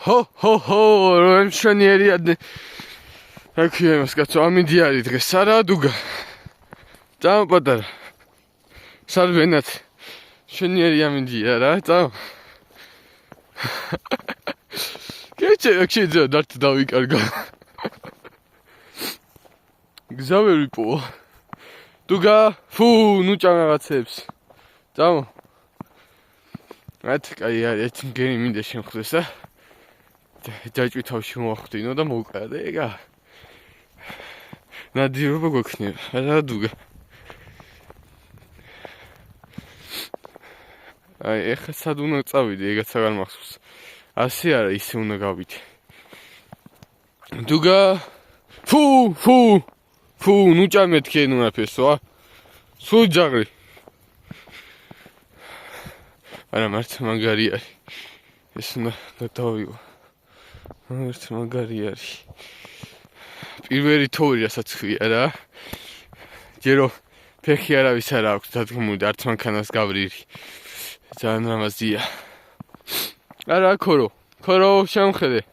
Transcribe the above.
ჰო, რომ შენიერი აქვია იმას კაცო, ამინდი არის დღეს, არა დუგა. წამო პატარა. სარბენად. შენიერი ამინდია რა, წამო. კეჩე, შეიძლება დართ დავიკარგო. გზა ვერ ვიპოვო. დუგა, ნუ ჭამაღაცებს. წამო. კაი არის, ეს მგერი მინდა შემხდეს და ჯაჭვი თავში მოახდინო და მოვყარა და ეგა. ნადირობა გვექნება, რა დუგა. აი, ეხლა სად უნდა წავიდე, ეგაც აღარ მახსოვს. ასე არა, ისე უნდა გავიდე. დუგა, ნუ ჭამეთქე ნუ აფესო, ა? სულ ჯაღრი. არა, მართ მაგარი არის. ეს უნდა გადავიღო. მართ მაგარი არის. პირველი თორი რასაც ხია რა. ჯერო ფეხი არავის არ აქვს დადგმული, არც მანქანას გავრირი. ძალიან რამაზია. არა, ქორო, შემხედე.